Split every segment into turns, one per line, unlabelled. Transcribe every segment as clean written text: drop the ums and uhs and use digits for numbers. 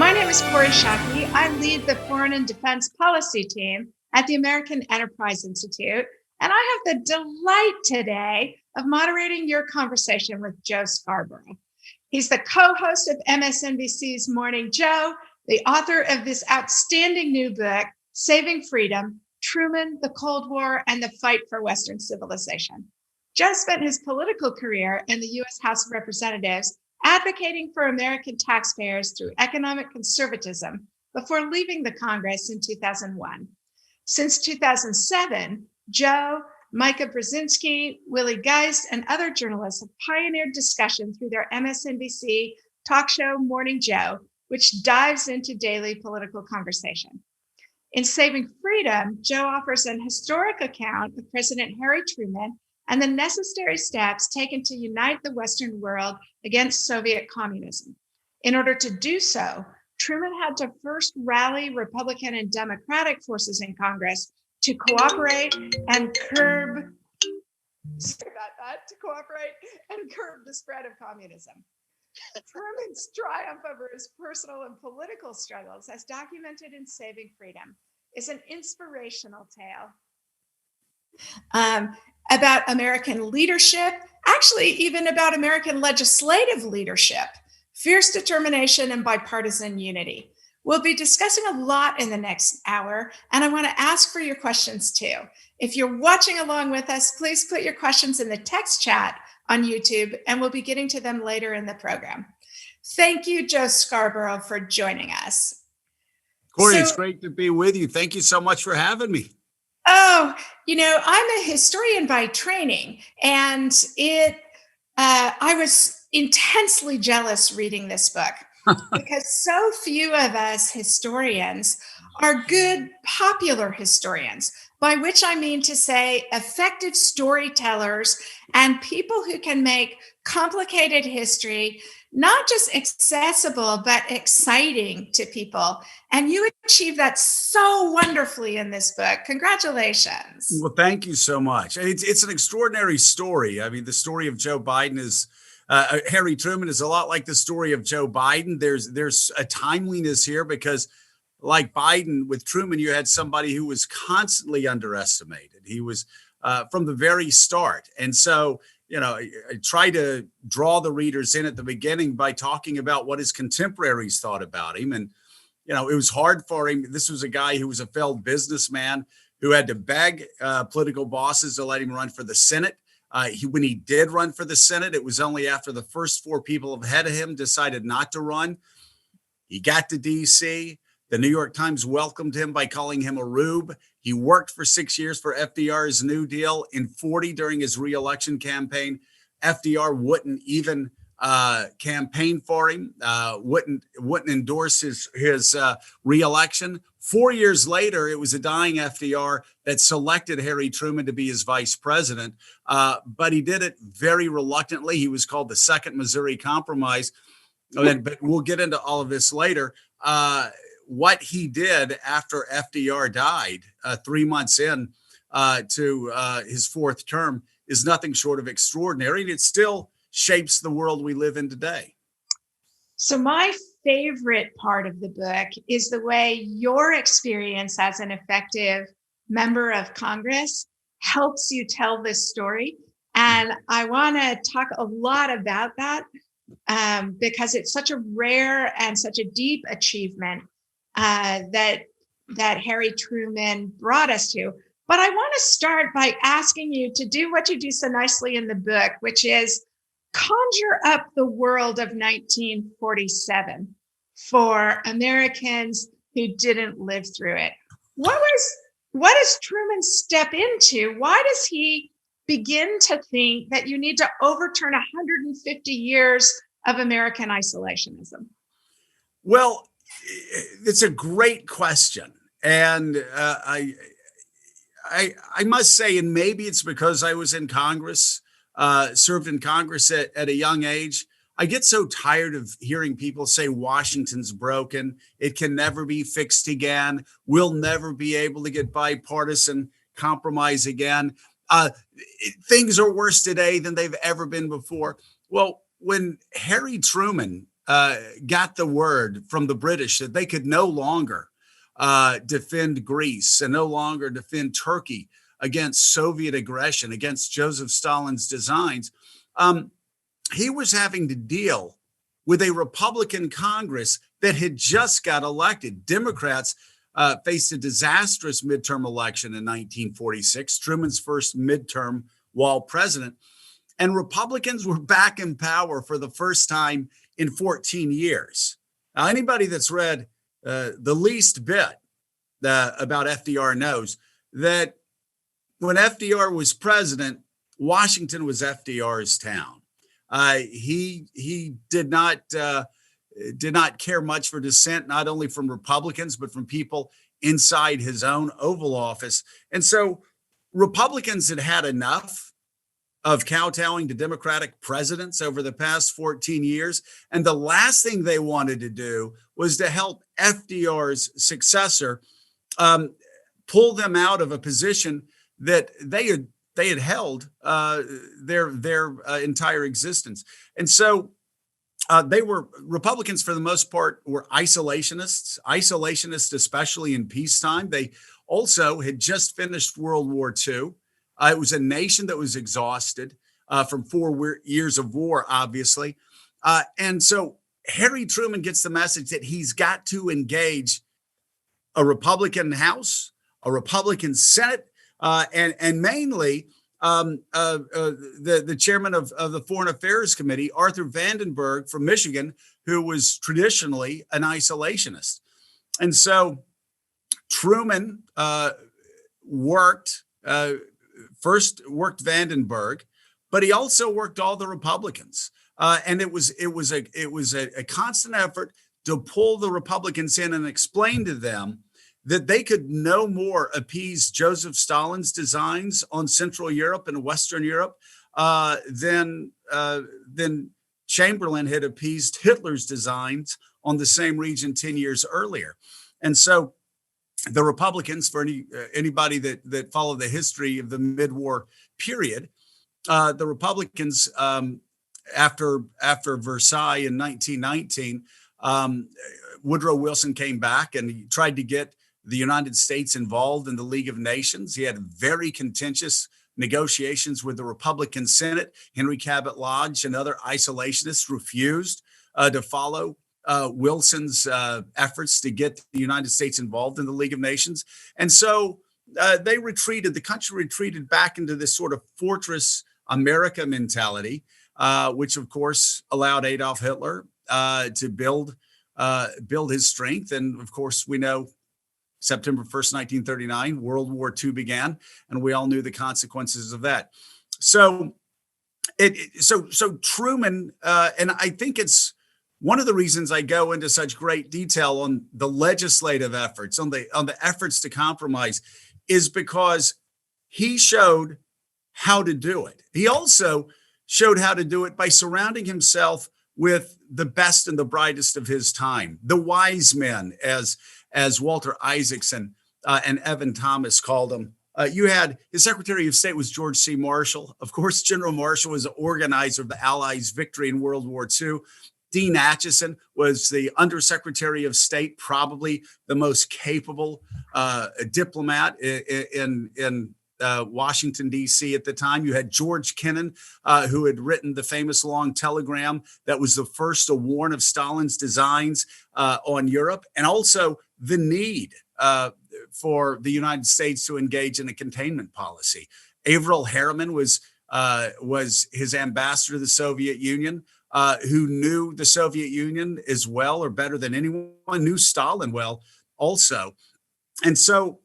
My name is Corey Shockey. I lead the Foreign and Defense Policy team at the American Enterprise Institute, and I have the delight today of moderating your conversation with Joe Scarborough. He's the co-host of MSNBC's Morning Joe, the author of this outstanding new book, Saving Freedom: Truman, the Cold War, and the Fight for Western Civilization. Joe spent his political career in the U.S. House of Representatives advocating for American taxpayers through economic conservatism before leaving the Congress in 2001. Since 2007, Joe, Micah Brzezinski, Willie Geist, and other journalists have pioneered discussion through their MSNBC talk show Morning Joe, which dives into daily political conversation. In Saving Freedom, Joe offers an historic account of President Harry Truman and the necessary steps taken to unite the Western world against Soviet communism. In order to do so, Truman had to first rally Republican and Democratic forces in Congress to cooperate and curb the spread of communism. Truman's triumph over his personal and political struggles, as documented in Saving Freedom, is an inspirational tale about American leadership, actually even about American legislative leadership, fierce determination, and bipartisan unity. We'll be discussing a lot in the next hour, and I want to ask for your questions too. If you're watching along with us, please put your questions in the text chat on YouTube, and we'll be getting to them later in the program. Thank you, Joe Scarborough, for joining us.
Corey, it's great to be with you. Thank you so much for having me.
Oh, I'm a historian by training, and I was intensely jealous reading this book because so few of us historians are good popular historians, by which I mean to say effective storytellers and people who can make complicated history not just accessible, but exciting to people. And you achieved that so wonderfully in this book. Congratulations.
Well, thank you so much. It's an extraordinary story. I mean, the story of Joe Biden is, Harry Truman is a lot like the story of Joe Biden. There's a timeliness here because, like Biden, with Truman, you had somebody who was constantly underestimated. He was from the very start. And so, I try to draw the readers in at the beginning by talking about what his contemporaries thought about him. And, it was hard for him. This was a guy who was a failed businessman who had to beg political bosses to let him run for the Senate. When he did run for the Senate, it was only after the first four people ahead of him decided not to run. He got to D.C. The New York Times welcomed him by calling him a rube. He worked for 6 years for FDR's New Deal. In 40 during his reelection campaign, FDR wouldn't even campaign for him, wouldn't endorse his reelection. 4 years later, it was a dying FDR that selected Harry Truman to be his vice president, but he did it very reluctantly. He was called the Second Missouri Compromise, but we'll get into all of this later. What he did after FDR died 3 months in to his fourth term is nothing short of extraordinary, and it still shapes the world we live in today.
So my favorite part of the book is the way your experience as an effective member of Congress helps you tell this story. And I want to talk a lot about that because it's such a rare and such a deep achievement that Harry Truman brought us to. But I want to start by asking you to do what you do so nicely in the book, which is conjure up the world of 1947 for Americans who didn't live through it. What does Truman step into? Why does he begin to think that you need to overturn 150 years of American isolationism?
Well, it's a great question. And I must say, and maybe it's because I was in Congress, served in Congress at a young age, I get so tired of hearing people say Washington's broken. It can never be fixed again. We'll never be able to get bipartisan compromise again. Things are worse today than they've ever been before. Well, when Harry Truman got the word from the British that they could no longer defend Greece and no longer defend Turkey against Soviet aggression, against Joseph Stalin's designs, he was having to deal with a Republican Congress that had just got elected. Democrats faced a disastrous midterm election in 1946, Truman's first midterm while president, and Republicans were back in power for the first time in 14 years. Now, anybody that's read the least bit about FDR knows that when FDR was president, Washington was FDR's town. He did not care much for dissent, not only from Republicans, but from people inside his own Oval Office. And so Republicans had had enough of kowtowing to Democratic presidents over the past 14 years. And the last thing they wanted to do was to help FDR's successor pull them out of a position that they had held their entire existence. And so Republicans, for the most part, were isolationists, especially in peacetime. They also had just finished World War II. It was a nation that was exhausted from 4 years of war, obviously. And so Harry Truman gets the message that he's got to engage a Republican House, a Republican Senate, and mainly the chairman of the Foreign Affairs Committee, Arthur Vandenberg from Michigan, who was traditionally an isolationist. And so Truman first worked Vandenberg, but he also worked all the Republicans. And it was a constant effort to pull the Republicans in and explain to them that they could no more appease Joseph Stalin's designs on Central Europe and Western Europe than Chamberlain had appeased Hitler's designs on the same region 10 years earlier. And so the Republicans, for anybody that followed the history of the mid-war period, the Republicans, after Versailles in 1919, Woodrow Wilson came back and he tried to get the United States involved in the League of Nations. He had very contentious negotiations with the Republican Senate. Henry Cabot Lodge and other isolationists refused to follow Wilson's efforts to get the United States involved in the League of Nations. And so they retreated, the country retreated back into this sort of fortress America mentality, which of course allowed Adolf Hitler to build his strength. And of course, we know September 1st, 1939, World War II began, and we all knew the consequences of that. So Truman, and I think it's one of the reasons I go into such great detail on the legislative efforts, on the efforts to compromise, is because he showed how to do it. He also showed how to do it by surrounding himself with the best and the brightest of his time, the wise men, as Walter Isaacson and Evan Thomas called them. You had his Secretary of State was George C. Marshall. Of course, General Marshall was the organizer of the Allies' victory in World War II. Dean Acheson was the Undersecretary of State, probably the most capable diplomat in Washington, D.C. at the time. You had George Kennan, who had written the famous long telegram that was the first to warn of Stalin's designs on Europe, and also the need for the United States to engage in a containment policy. Averell Harriman was his ambassador to the Soviet Union, who knew the Soviet Union as well or better than anyone, knew Stalin well also. And so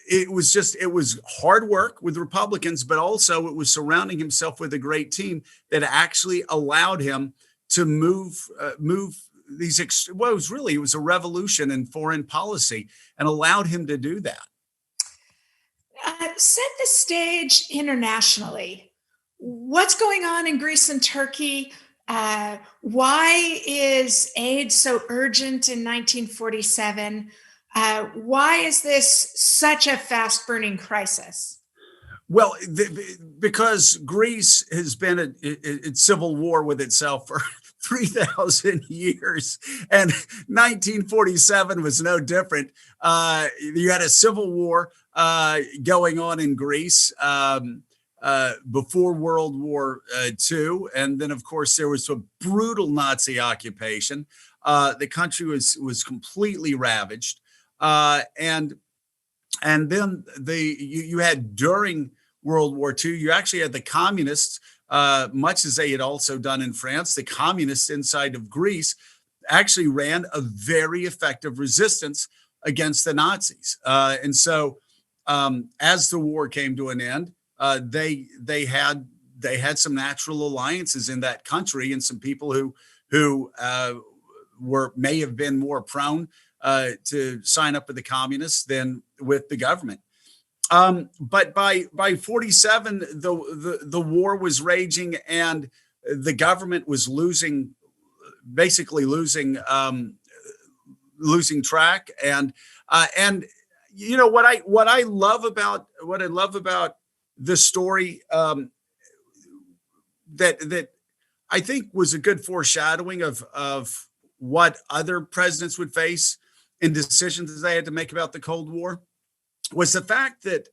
it was hard work with Republicans, but also it was surrounding himself with a great team that actually allowed him to move these. It was a revolution in foreign policy and allowed him to do that.
Set the stage internationally. What's going on in Greece and Turkey? Why is aid so urgent in 1947? Why is this such a fast-burning crisis?
Well, because Greece has been in civil war with itself 3,000 years, and 1947 was no different. You had a civil war going on in Greece before World War II, and then of course there was a brutal Nazi occupation. The country was completely ravaged, and then you had during World War II, you actually had the communists, much as they had also done in France. The communists inside of Greece actually ran a very effective resistance against the Nazis. And so, as the war came to an end, they had some natural alliances in that country, and some people who may have been more prone to sign up with the communists than with the government. But by 47, the war was raging, and the government was basically losing track. And you know what I love about the story, that I think was a good foreshadowing of what other presidents would face in decisions they had to make about the Cold War, was the fact that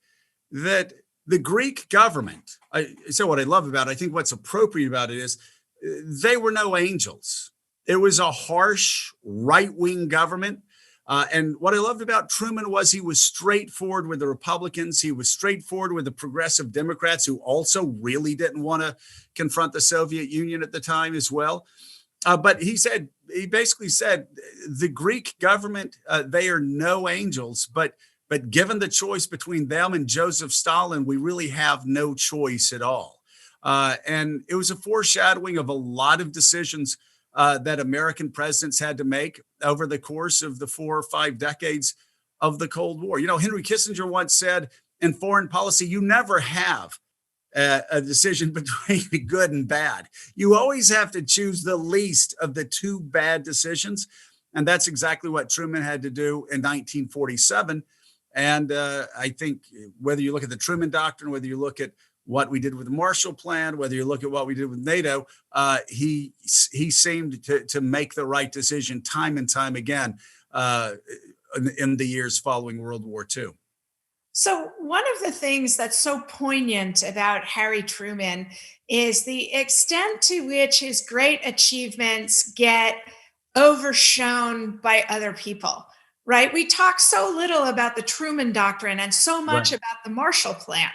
the Greek government. So what I love about it, I think what's appropriate about it is they were no angels. It was a harsh right-wing government. And what I loved about Truman was he was straightforward with the Republicans. He was straightforward with the progressive Democrats, who also really didn't want to confront the Soviet Union at the time as well. But he basically said, the Greek government, they are no angels, but given the choice between them and Joseph Stalin, we really have no choice at all. And it was a foreshadowing of a lot of decisions that American presidents had to make over the course of the 4 or 5 decades of the Cold War. You know, Henry Kissinger once said, in foreign policy, you never have a decision between good and bad. You always have to choose the least of the two bad decisions. And that's exactly what Truman had to do in 1947. And I think whether you look at the Truman Doctrine, whether you look at what we did with the Marshall Plan, whether you look at what we did with NATO, he seemed to make the right decision time and time again in the years following World War II.
So, one of the things that's so poignant about Harry Truman is the extent to which his great achievements get overshone by other people, right? We talk so little about the Truman Doctrine and so much about the Marshall Plan.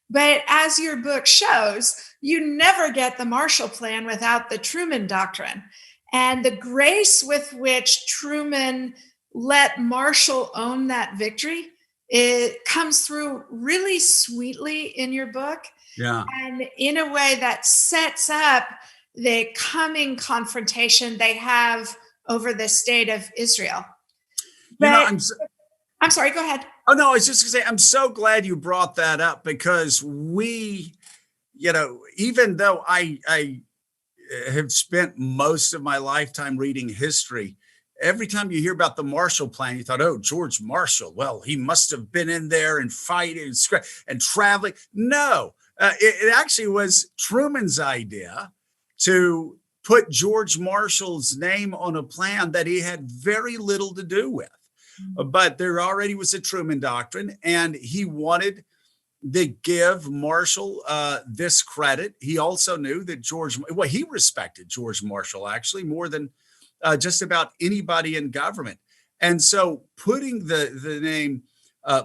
But as your book shows, you never get the Marshall Plan without the Truman Doctrine. And the grace with which Truman let Marshall own that victory, it comes through really sweetly in your book.
Yeah.
And in a way that sets up the coming confrontation they have over the state of Israel. But I'm sorry, go ahead.
Oh, no, I was just going to say, I'm so glad you brought that up, because even though I have spent most of my lifetime reading history, every time you hear about the Marshall Plan, you thought, oh, George Marshall, well, he must have been in there and fighting and traveling. No, it actually was Truman's idea to put George Marshall's name on a plan that he had very little to do with. But there already was a Truman Doctrine, and he wanted to give Marshall this credit. He also knew that he respected George Marshall actually more than just about anybody in government. And so putting the name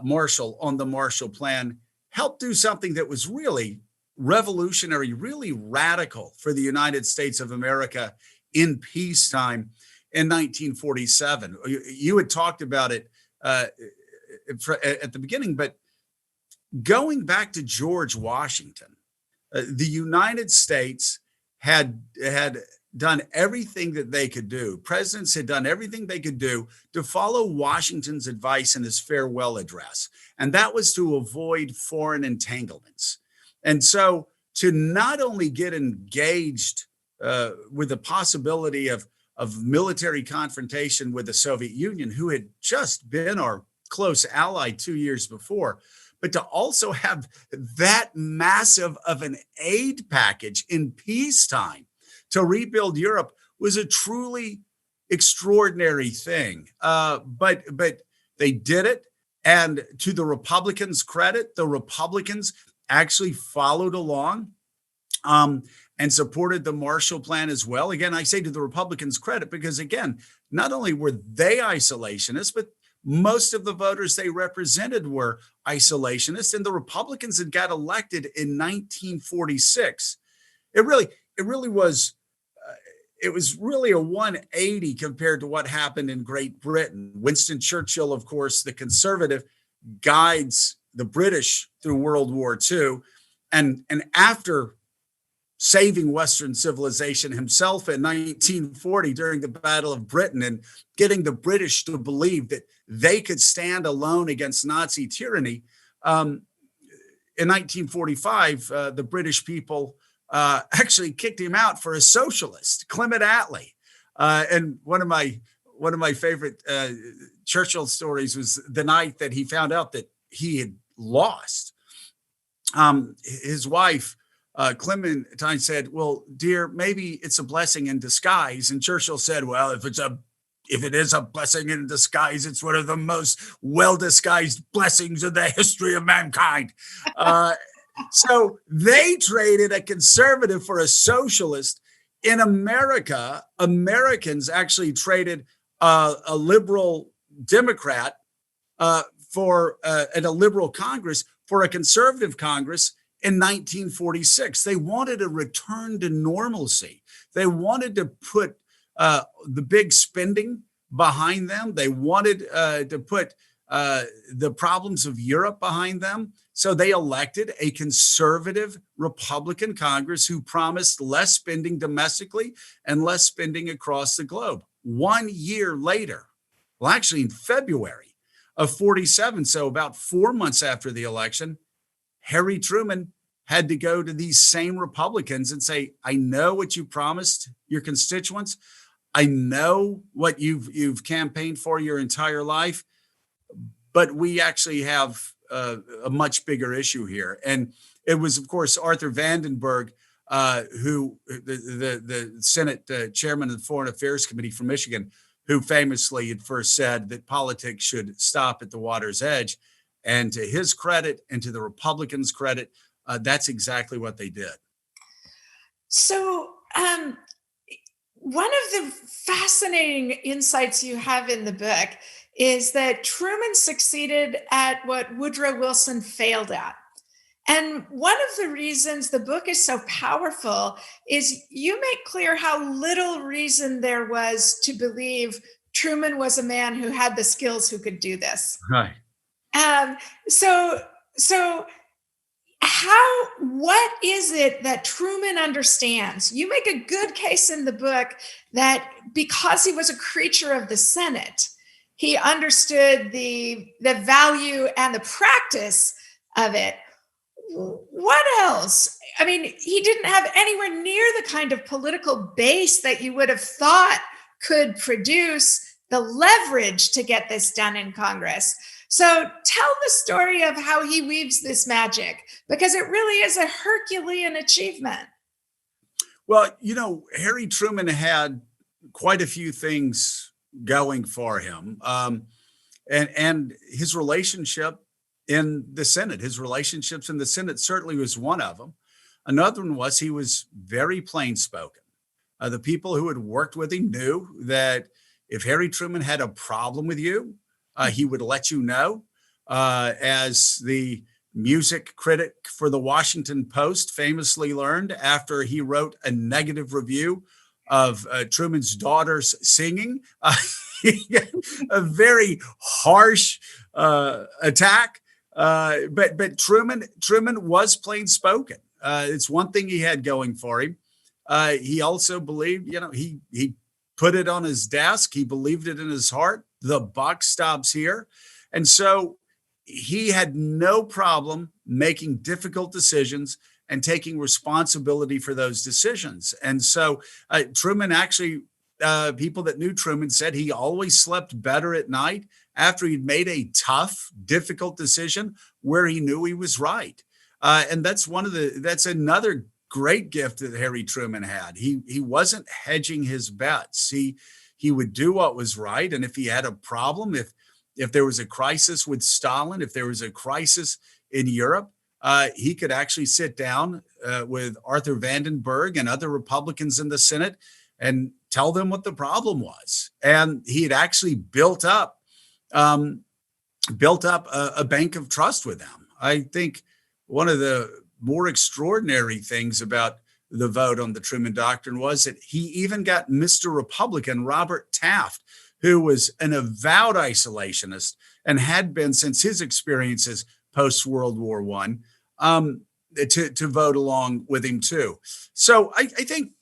Marshall on the Marshall Plan helped do something that was really revolutionary, really radical for the United States of America in peacetime in 1947. You had talked about it at the beginning, but going back to George Washington, the United States had done everything that they could do. Presidents had done everything they could do to follow Washington's advice in his farewell address, and that was to avoid foreign entanglements. And so to not only get engaged with the possibility of military confrontation with the Soviet Union, who had just been our close ally 2 years before, but to also have that massive of an aid package in peacetime to rebuild Europe was a truly extraordinary thing. But they did it, and to the Republicans' credit, the Republicans actually followed along. And supported the Marshall Plan as well. Again, I say to the Republicans' credit because, again, not only were they isolationists, but most of the voters they represented were isolationists, and the Republicans had got elected in 1946. It really was. It was really a 180 compared to what happened in Great Britain. Winston Churchill, of course, the conservative, guides the British through World War II, and after saving Western civilization himself in 1940 during the Battle of Britain and getting the British to believe that they could stand alone against Nazi tyranny. In 1945, the British people actually kicked him out for a socialist, Clement Attlee. And one of my favorite Churchill stories was the night that he found out that he had lost. His wife, Clementine, said, "Well, dear, maybe it's a blessing in disguise." And Churchill said, "Well, if it is a blessing in disguise, it's one of the most well-disguised blessings in the history of mankind." So they traded a conservative for a socialist. In America, Americans actually traded a liberal Democrat and a liberal Congress for a conservative Congress in 1946. They wanted a return to normalcy. They wanted to put the big spending behind them. They wanted to put the problems of Europe behind them. So they elected a conservative Republican Congress who promised less spending domestically and less spending across the globe. 1 year later, well, actually in February of 47, so about 4 months after the election, Harry Truman had to go to these same Republicans and say, "I know what you promised your constituents. I know what you've campaigned for your entire life, but we actually have a much bigger issue here." And it was, of course, Arthur Vandenberg, who the Senate chairman of the Foreign Affairs Committee from Michigan, who famously had first said that politics should stop at the water's edge. And to his credit and to the Republicans' credit, that's exactly what they did.
So, one of the fascinating insights you have in the book is that Truman succeeded at what Woodrow Wilson failed at. And one of the reasons the book is so powerful is you make clear how little reason there was to believe Truman was a man who had the skills who could do this.
Right.
So what is it that Truman understands? You make a good case in the book that because he was a creature of the Senate, he understood the value and the practice of it. What else? I mean, he didn't have anywhere near the kind of political base that you would have thought could produce the leverage to get this done in Congress. So tell the story of how he weaves this magic, because it really is a Herculean achievement.
Well, Harry Truman had quite a few things going for him. And his relationship in the Senate, his relationships in the Senate certainly was one of them. Another one was he was very plain spoken. The people who had worked with him knew that if Harry Truman had a problem with you, he would let you know. As the music critic for the Washington Post famously learned after he wrote a negative review of Truman's daughter's singing, a very harsh attack. But Truman was plain spoken. It's one thing he had going for him. He also believed, he put it on his desk. He believed it in his heart. The buck stops here. And so he had no problem making difficult decisions and taking responsibility for those decisions. And so Truman actually, people that knew Truman said he always slept better at night after he'd made a tough, difficult decision where he knew he was right. And that's another great gift that Harry Truman had. He wasn't hedging his bets. He would do what was right, and if he had a problem, if there was a crisis with Stalin, if there was a crisis in Europe, he could actually sit down with Arthur Vandenberg and other Republicans in the Senate and tell them what the problem was. And he had actually built up a bank of trust with them. I think one of the more extraordinary things about the vote on the Truman Doctrine was that he even got Mr. Republican Robert Taft, who was an avowed isolationist and had been since his experiences post World War I, to vote along with him too. So I think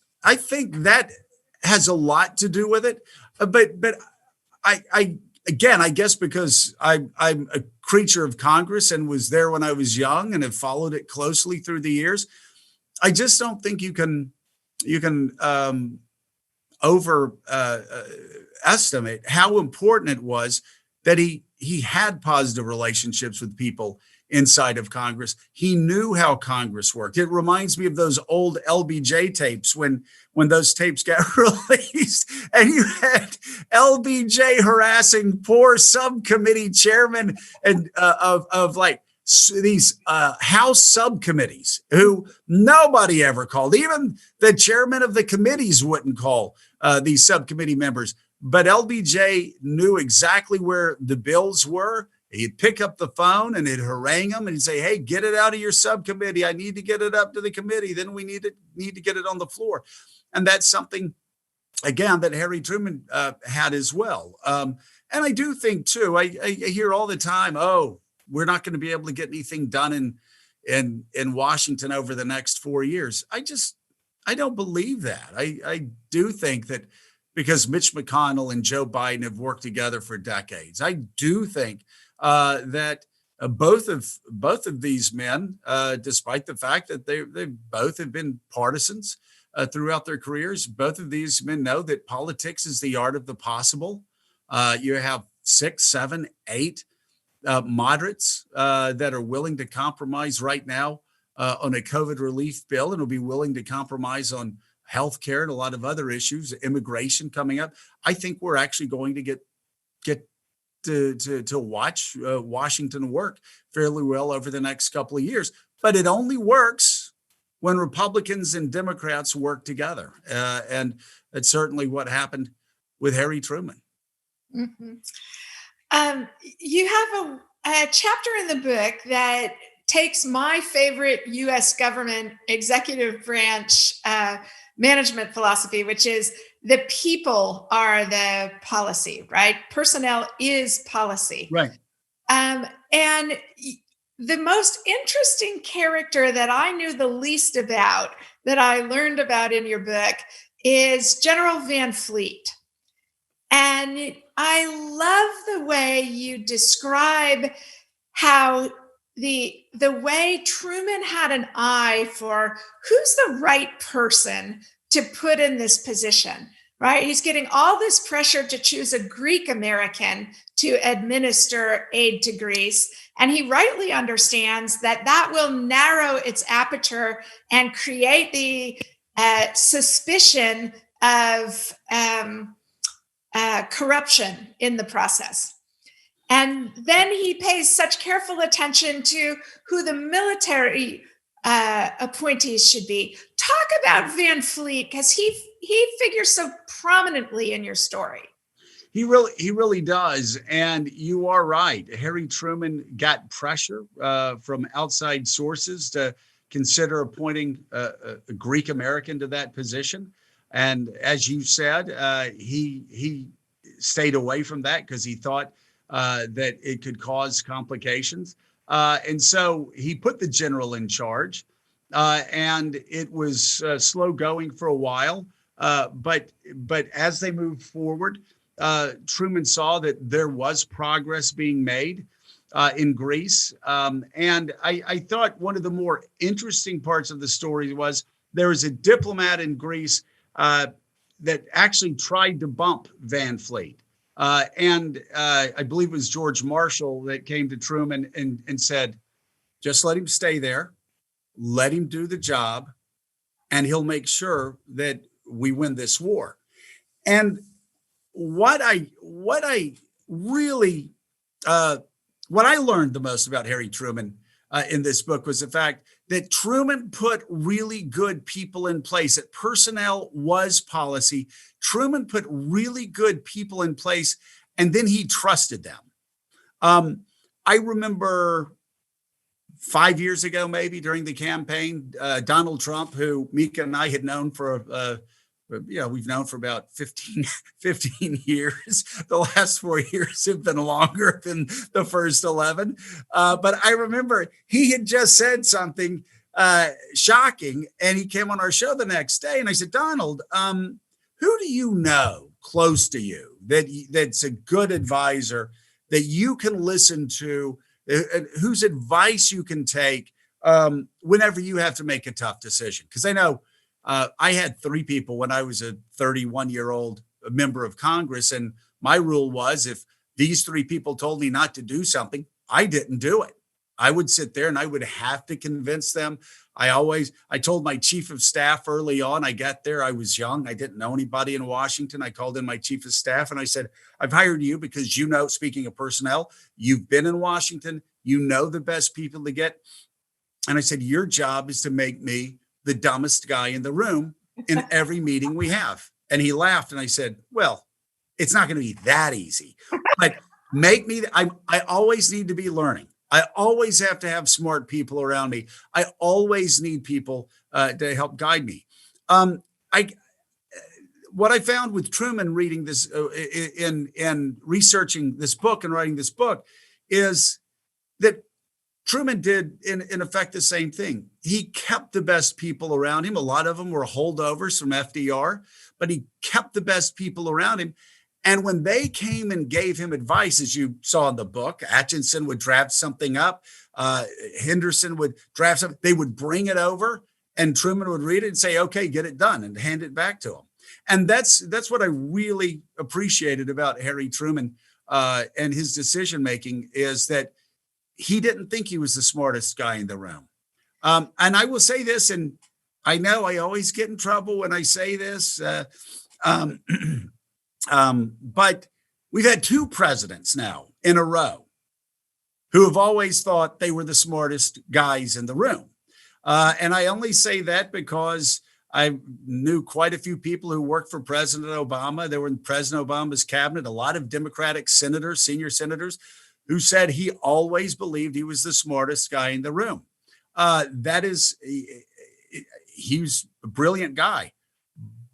that has a lot to do with it. But I again, I guess because I'm a creature of Congress and was there when I was young and have followed it closely through the years, I just don't think you can overestimate how important it was that he had positive relationships with people inside of Congress. He knew how Congress worked. It reminds me of those old LBJ tapes when those tapes got released and you had LBJ harassing poor subcommittee chairmen and of like these House subcommittees who nobody ever called. Even the chairman of the committees wouldn't call these subcommittee members. But LBJ knew exactly where the bills were. He'd pick up the phone and he'd harangue them and he'd say, "Hey, get it out of your subcommittee. I need to get it up to the committee. Then we need to get it on the floor." And that's something, again, that Harry Truman had as well. And I do think too, I hear all the time, "Oh, we're not going to be able to get anything done in Washington over the next 4 years." I don't believe that. I do think that because Mitch McConnell and Joe Biden have worked together for decades, I do think that both of these men, despite the fact that they both have been partisans throughout their careers, both of these men know that politics is the art of the possible. You have 6, 7, 8 moderates that are willing to compromise right now on a COVID relief bill, and will be willing to compromise on healthcare and a lot of other issues, immigration coming up. I think we're actually going to get to watch Washington work fairly well over the next couple of years. But it only works when Republicans and Democrats work together. And that's certainly what happened with Harry Truman.
Mm-hmm. You have a chapter in the book that takes my favorite U.S. government executive branch management philosophy, which is the people are the policy, right? Personnel is policy.
Right.
And the most interesting character that I knew the least about, that I learned about in your book, is General Van Fleet. And I love the way you describe how the way Truman had an eye for who's the right person to put in this position, right? He's getting all this pressure to choose a Greek American to administer aid to Greece. And he rightly understands that that will narrow its aperture and create the suspicion of corruption in the process. And then he pays such careful attention to who the military appointees should be. Talk about Van Fleet, because he figures so prominently in your story.
He really does. And you are right. Harry Truman got pressure from outside sources to consider appointing a Greek American to that position. And as you said, he stayed away from that because he thought that it could cause complications. And so he put the general in charge. And it was slow going for a while. But as they moved forward, Truman saw that there was progress being made in Greece. And I thought one of the more interesting parts of the story was there was a diplomat in Greece that actually tried to bump Van Fleet. And I believe it was George Marshall that came to Truman and said, just let him stay there. Let him do the job. and he'll make sure that we win this war. And what I really what I learned the most about Harry Truman in this book was the fact that Truman put really good people in place. That personnel was policy. Truman put really good people in place, and then he trusted them. I remember 5 years ago, maybe during the campaign, Donald Trump, who Mika and I had known for we've known for about 15 years. The last 4 years have been longer than the first 11. But I remember he had just said something shocking, and he came on our show the next day. And I said, Donald, who do you know close to you that's a good advisor that you can listen to, whose advice you can take whenever you have to make a tough decision? Because I know I had 3 people when I was a 31-year-old member of Congress. And my rule was, if these 3 people told me not to do something, I didn't do it. I would sit there and I would have to convince them. I told my chief of staff early on. I got there, I was young, I didn't know anybody in Washington. I called in my chief of staff and I said, I've hired you because, speaking of personnel, you've been in Washington, you know the best people to get. And I said, your job is to make me the dumbest guy in the room in every meeting we have. And he laughed and I said, well, it's not going to be that easy, but make me, I always need to be learning. I always have to have smart people around me. I always need people to help guide me. What I found with Truman reading this in researching this book and writing this book is that Truman did in effect the same thing. He kept the best people around him. A lot of them were holdovers from FDR, but he kept the best people around him. And when they came and gave him advice, as you saw in the book, Atchison would draft something up, Henderson would draft something, they would bring it over, and Truman would read it and say, okay, get it done, and hand it back to him. And that's what I really appreciated about Harry Truman and his decision-making, is that he didn't think he was the smartest guy in the room. And I will say this, and I know I always get in trouble when I say this, but we've had 2 presidents now in a row who have always thought they were the smartest guys in the room. And I only say that because I knew quite a few people who worked for President Obama. They were in President Obama's cabinet, a lot of Democratic senators, senior senators, who said he always believed he was the smartest guy in the room. He's a brilliant guy.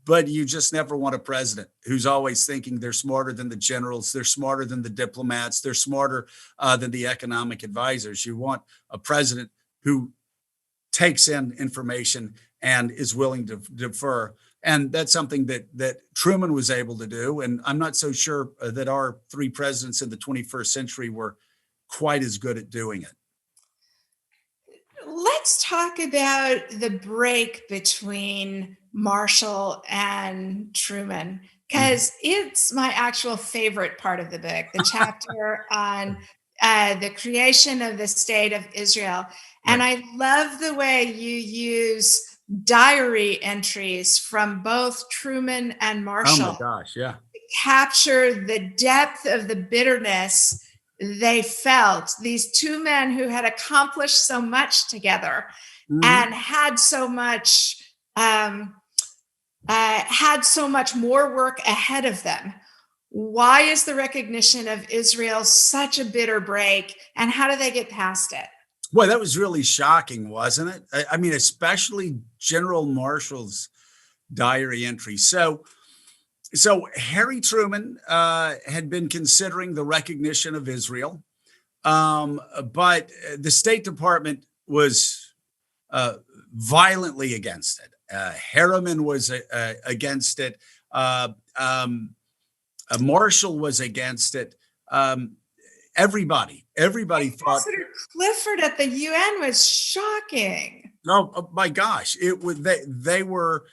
But you just never want a president who's always thinking they're smarter than the generals, they're smarter than the diplomats, they're smarter than the economic advisors. You want a president who takes in information and is willing to defer. And that's something that Truman was able to do. And I'm not so sure that our 3 presidents in the 21st century were quite as good at doing it.
Let's talk about the break between Marshall and Truman, because it's my actual favorite part of the book, the chapter on the creation of the state of Israel. And I love the way you use diary entries from both Truman and Marshall.
Oh my gosh, yeah.
To capture the depth of the bitterness they felt, these 2 men who had accomplished so much together and had so much more work ahead of them. Why is the recognition of Israel such a bitter break, and how do they get past it?
Well, that was really shocking, wasn't it? I mean, especially General Marshall's diary entry. So Harry Truman had been considering the recognition of Israel, but the State Department was violently against it. Harriman was against it. Marshall was against it. Everybody thought.
Ambassador Clifford at the UN was shocking.
Oh my gosh! It was they were.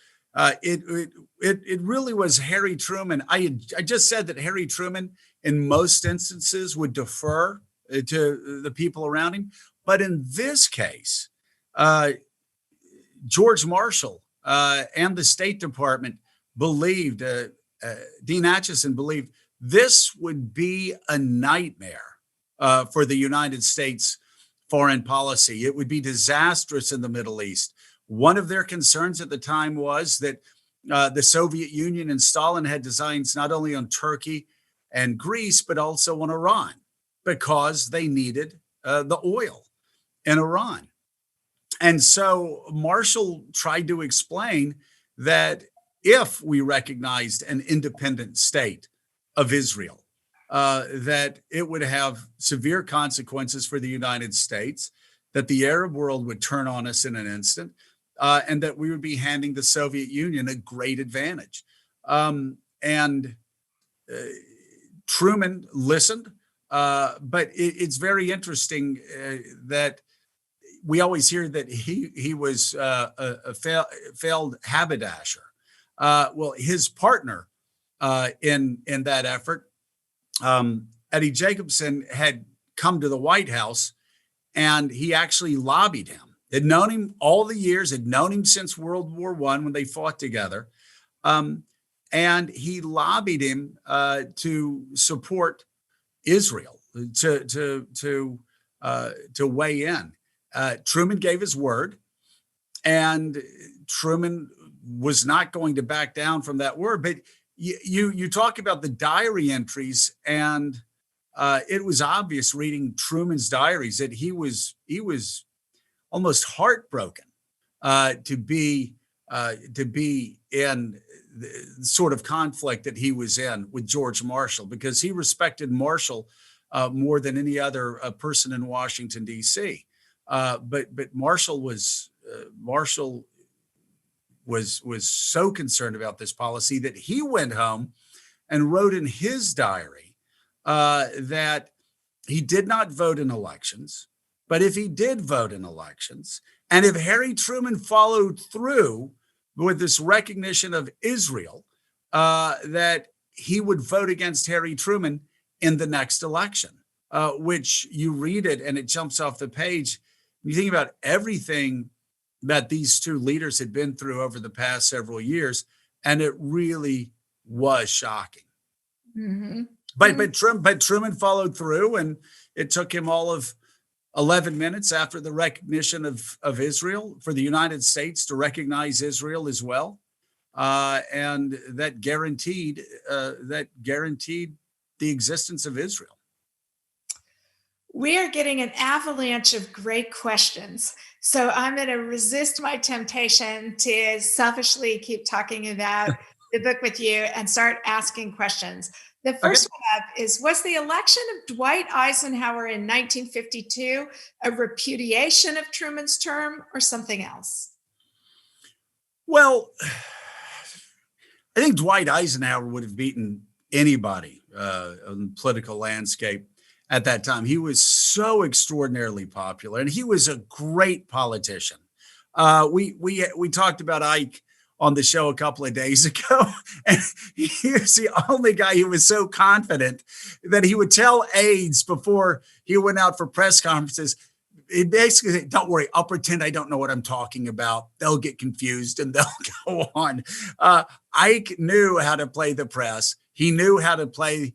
It really was Harry Truman. I just said that Harry Truman, in most instances, would defer to the people around him, but in this case, George Marshall and the State Department believed, Dean Acheson believed this would be a nightmare for the United States foreign policy. It would be disastrous in the Middle East. One of their concerns at the time was that the Soviet Union and Stalin had designs not only on Turkey and Greece, but also on Iran, because they needed the oil in Iran. And so Marshall tried to explain that if we recognized an independent state of Israel, that it would have severe consequences for the United States, that the Arab world would turn on us in an instant, and that we would be handing the Soviet Union a great advantage. And Truman listened, but it's very interesting that we always hear that he was a failed haberdasher. Well, his partner in that effort, Eddie Jacobson, had come to the White House, and he actually lobbied him. Had known him all the years, had known him since World War I when they fought together, and he lobbied him to support Israel, to weigh in. Truman gave his word, and Truman was not going to back down from that word. But you talk about the diary entries, and it was obvious reading Truman's diaries that he was almost heartbroken to be in the sort of conflict that he was in with George Marshall, because he respected Marshall more than any other person in Washington, D.C. But Marshall was so concerned about this policy that he went home and wrote in his diary that he did not vote in elections, but if he did vote in elections, and if Harry Truman followed through with this recognition of Israel, that he would vote against Harry Truman in the next election, which you read it and it jumps off the page. You think about everything that these two leaders had been through over the past several years, and it really was shocking. Mm-hmm. But Truman followed through, and it took him all of 11 minutes after the recognition of Israel for the United States to recognize Israel as well, and that guaranteed the existence of Israel.
We are getting an avalanche of great questions. So I'm going to resist my temptation to selfishly keep talking about the book with you and start asking questions. The first one up is, was the election of Dwight Eisenhower in 1952 a repudiation of Truman's term or something else?
Well, I think Dwight Eisenhower would have beaten anybody on the political landscape at that time. He was so extraordinarily popular, and he was a great politician. We talked about Ike on the show a couple of days ago, and he was the only guy who was so confident that he would tell aides before he went out for press conferences. He basically said, "Don't worry, I'll pretend I don't know what I'm talking about. They'll get confused and they'll go on." Ike knew how to play the press. He knew how to play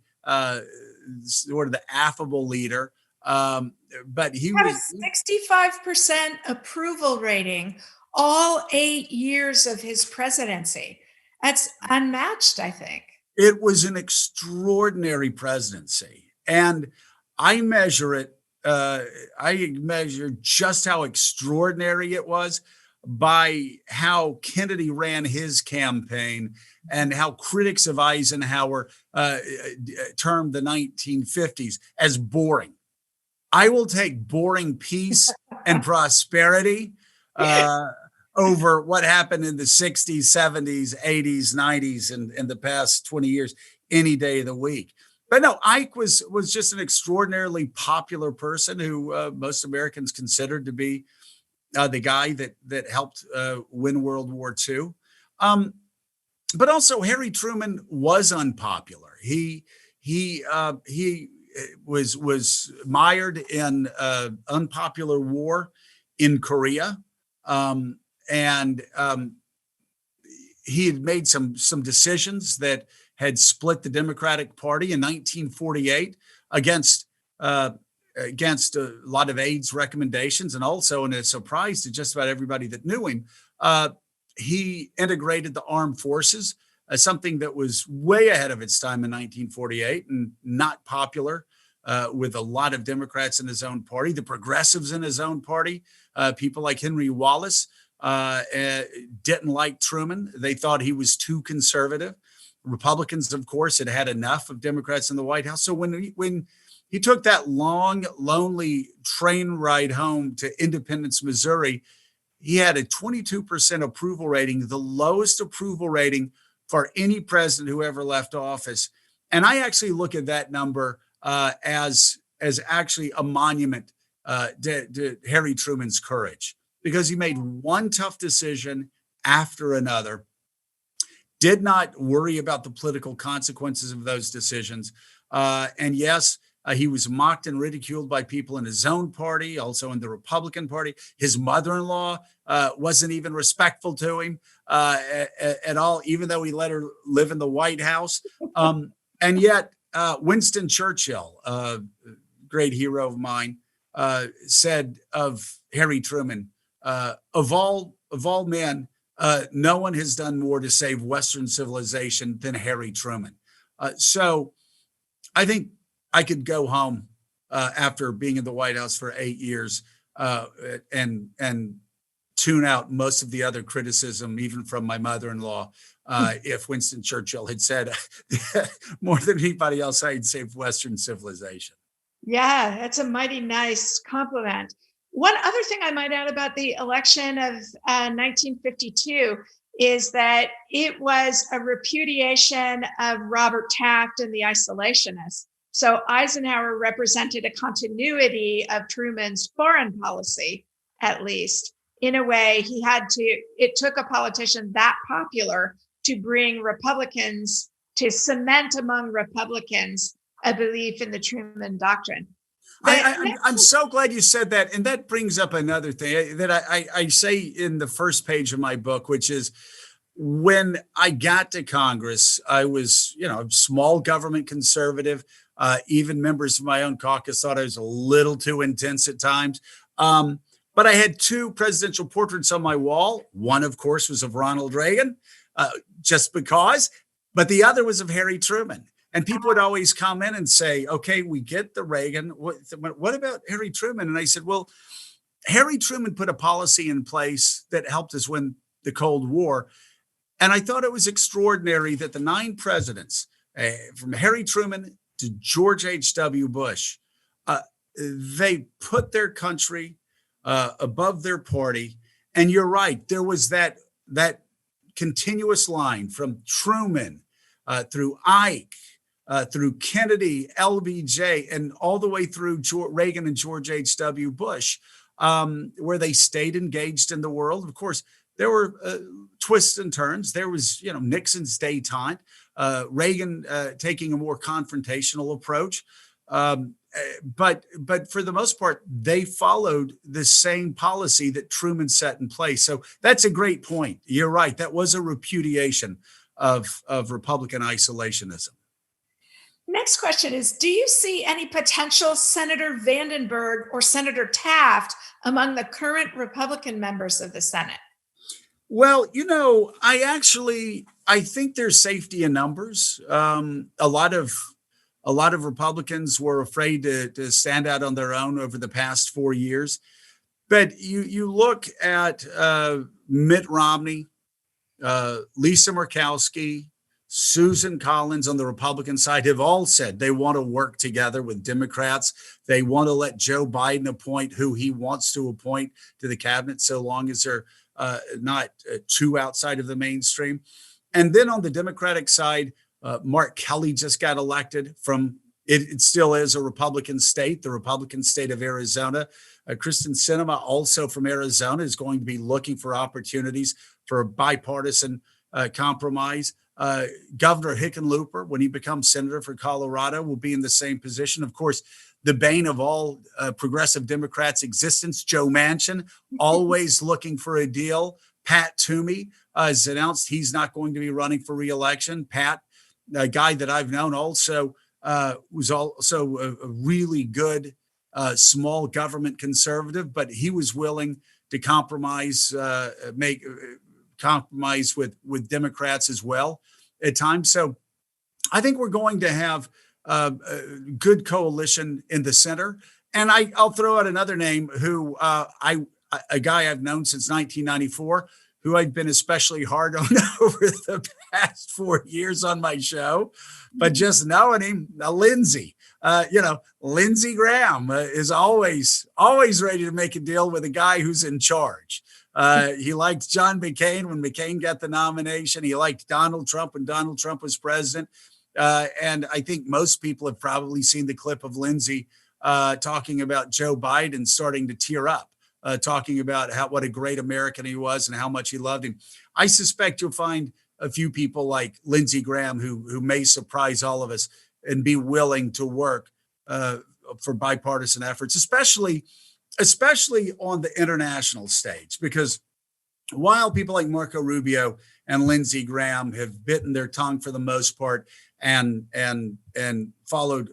sort of the affable leader, but he
had
was
a 65% approval rating all 8 years of his presidency. That's unmatched, I think.
It was an extraordinary presidency, and I measure it. I measure just how extraordinary it was by how Kennedy ran his campaign and how critics of Eisenhower termed the 1950s as boring. I will take boring peace and prosperity over what happened in the 60s, 70s, 80s, 90s, and the past 20 years any day of the week. But no, Ike was just an extraordinarily popular person who most Americans considered to be the guy that helped win World War II. But also Harry Truman was unpopular. He was mired in unpopular war in Korea, and he had made some decisions that had split the Democratic Party in 1948 against against a lot of AIDS recommendations, and also, in a surprise to just about everybody that knew him, he integrated the armed forces, something that was way ahead of its time in 1948 and not popular with a lot of Democrats in his own party, the progressives in his own party, people like Henry Wallace didn't like Truman. They thought he was too conservative. Republicans, of course, had had enough of Democrats in the White House. So when he took that long, lonely train ride home to Independence, Missouri, he had a 22% approval rating, the lowest approval rating for any president who ever left office. And I actually look at that number as actually a monument to Harry Truman's courage, because he made one tough decision after another, did not worry about the political consequences of those decisions. And yes, he was mocked and ridiculed by people in his own party, also in the Republican Party. His mother-in-law wasn't even respectful to him at all, even though he let her live in the White House. And yet, Winston Churchill, a great hero of mine, said of Harry Truman, of all men, no one has done more to save Western civilization than Harry Truman. So I think I could go home after being in the White House for 8 years and tune out most of the other criticism, even from my mother-in-law, if Winston Churchill had said more than anybody else, I'd save Western civilization.
Yeah, that's a mighty nice compliment. One other thing I might add about the election of 1952 is that it was a repudiation of Robert Taft and the isolationists. So Eisenhower represented a continuity of Truman's foreign policy, at least. In a way, it took a politician that popular to bring Republicans, to cement among Republicans a belief in the Truman Doctrine.
I'm so glad you said that. And that brings up another thing that I say in the first page of my book, which is when I got to Congress, I was, a small government conservative. Even members of my own caucus thought I was a little too intense at times. But I had two presidential portraits on my wall. One, of course, was of Ronald Reagan, just because, but the other was of Harry Truman. And people would always come in and say, okay, we get the Reagan. What about Harry Truman? And I said, well, Harry Truman put a policy in place that helped us win the Cold War. And I thought it was extraordinary that the 9 presidents, from Harry Truman to George H.W. Bush, they put their country above their party. And you're right, there was that continuous line from Truman through Ike, through Kennedy, LBJ, and all the way through Reagan and George H.W. Bush, where they stayed engaged in the world. Of course, there were twists and turns. There was, Nixon's détente, Reagan taking a more confrontational approach. But for the most part, they followed the same policy that Truman set in place. So that's a great point. You're right. That was a repudiation of Republican isolationism.
Next question is, do you see any potential Senator Vandenberg or Senator Taft among the current Republican members of the Senate?
Well, I think there's safety in numbers. A lot of Republicans were afraid to stand out on their own over the past 4 years. But you look at Mitt Romney, Lisa Murkowski, Susan Collins on the Republican side have all said they want to work together with Democrats. They want to let Joe Biden appoint who he wants to appoint to the cabinet, so long as they're not too outside of the mainstream. And then on the Democratic side, Mark Kelly just got elected from, it still is a Republican state, the Republican state of Arizona. Kristen Sinema, also from Arizona, is going to be looking for opportunities for a bipartisan compromise. Governor Hickenlooper, when he becomes senator for Colorado, will be in the same position. Of course, the bane of all progressive Democrats' existence, Joe Manchin, always looking for a deal Pat Toomey has announced he's not going to be running for reelection. Pat, a guy that I've known, also was also a really good small government conservative, but he was willing to make compromise with Democrats as well at times. So I think we're going to have a good coalition in the center. And I'll throw out another name who a guy I've known since 1994, who I've been especially hard on over the past 4 years on my show, but just knowing him, Lindsey. Lindsey Graham is always ready to make a deal with a guy who's in charge. He liked John McCain when McCain got the nomination. He liked Donald Trump when Donald Trump was president. And I think most people have probably seen the clip of Lindsey talking about Joe Biden starting to tear up, talking about what a great American he was and how much he loved him. I suspect you'll find a few people like Lindsey Graham who may surprise all of us and be willing to work for bipartisan efforts, especially on the international stage, because while people like Marco Rubio and Lindsey Graham have bitten their tongue for the most part and followed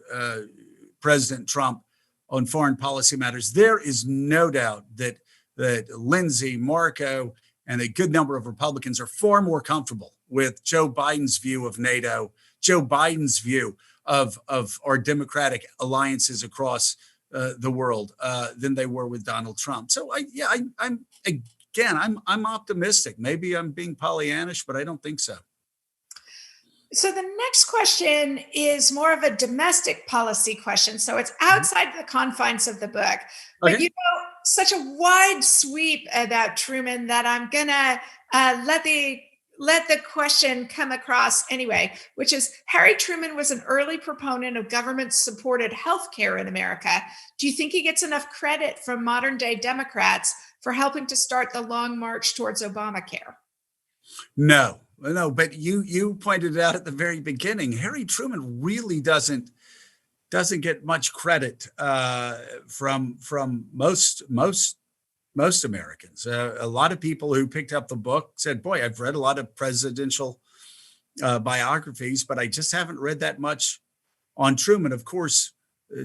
President Trump on foreign policy matters, there is no doubt that Lindsey, Marco, and a good number of Republicans are far more comfortable with Joe Biden's view of NATO, Joe Biden's view of our democratic alliances across the world than they were with Donald Trump. So I'm optimistic. Maybe I'm being Pollyannish, but I don't think so.
So the next question is more of a domestic policy question. So it's outside the confines of the book, but
Okay.
such a wide sweep about Truman that I'm gonna let the question come across anyway, which is Harry Truman was an early proponent of government-supported healthcare in America. Do you think he gets enough credit from modern day Democrats for helping to start the long march towards Obamacare?
No, but you pointed it out at the very beginning. Harry Truman really doesn't get much credit from most Americans. A lot of people who picked up the book said, "Boy, I've read a lot of presidential biographies, but I just haven't read that much on Truman." Of course,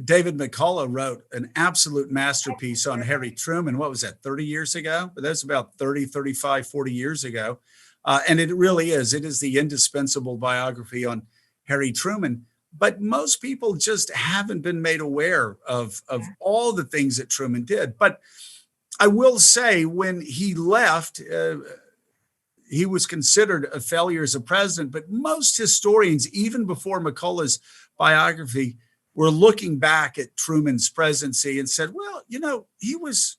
David McCullough wrote an absolute masterpiece on Harry Truman. What was that, 30 years ago? But that's about 30, 35, 40 years ago. And it really is. It is the indispensable biography on Harry Truman. But most people just haven't been made aware of all the things that Truman did. But I will say, when he left, he was considered a failure as a president. But most historians, even before McCullough's biography, were looking back at Truman's presidency and said, "Well, he was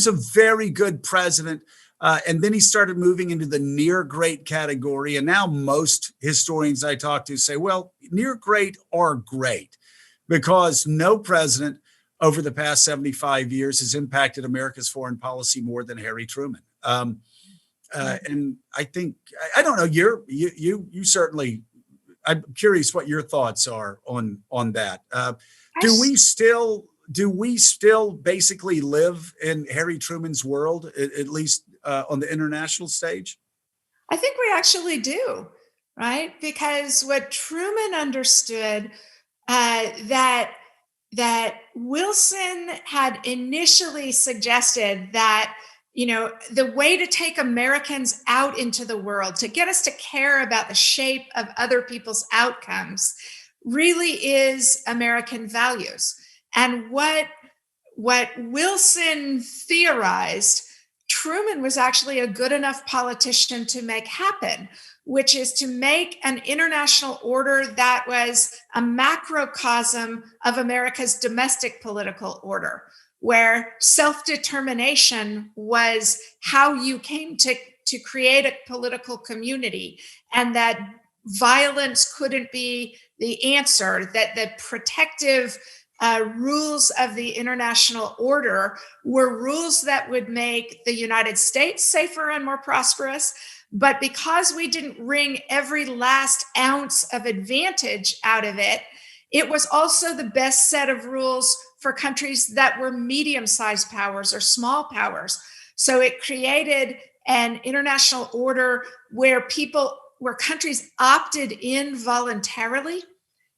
a very good president." And then he started moving into the near great category. And now most historians I talk to say, well, near great or great, because no president over the past 75 years has impacted America's foreign policy more than Harry Truman. And I think, I don't know, you certainly, I'm curious what your thoughts are on that. Do we still basically live in Harry Truman's world, at least on the international stage?
I think we actually do, right? Because what Truman understood that Wilson had initially suggested that, the way to take Americans out into the world, to get us to care about the shape of other people's outcomes, really is American values. And what Wilson theorized, Truman was actually a good enough politician to make happen, which is to make an international order that was a macrocosm of America's domestic political order, where self-determination was how you came to create a political community, and that violence couldn't be the answer, that the protective rules of the international order were rules that would make the United States safer and more prosperous. But because we didn't wring every last ounce of advantage out of it, it was also the best set of rules for countries that were medium-sized powers or small powers. So it created an international order where countries opted in voluntarily.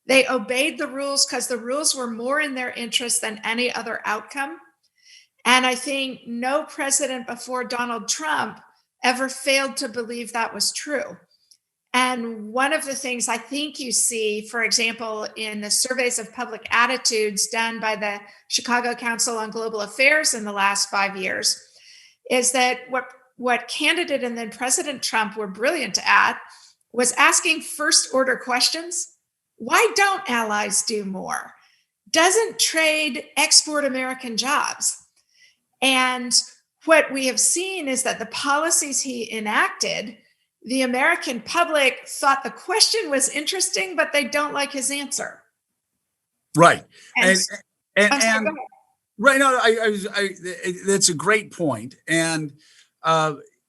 They obeyed the rules because the rules were more in their interest than any other outcome. And I think no president before Donald Trump ever failed to believe that was true. And one of the things I think you see, for example, in the surveys of public attitudes done by the Chicago Council on Global Affairs in the last 5 years, is that what candidate and then President Trump were brilliant at was asking first order questions. Why don't allies do more? Doesn't trade export American jobs? And what we have seen is that the policies he enacted, the American public thought the question was interesting, but they don't like his answer.
Right.
And,
And right. No, that's a great point. And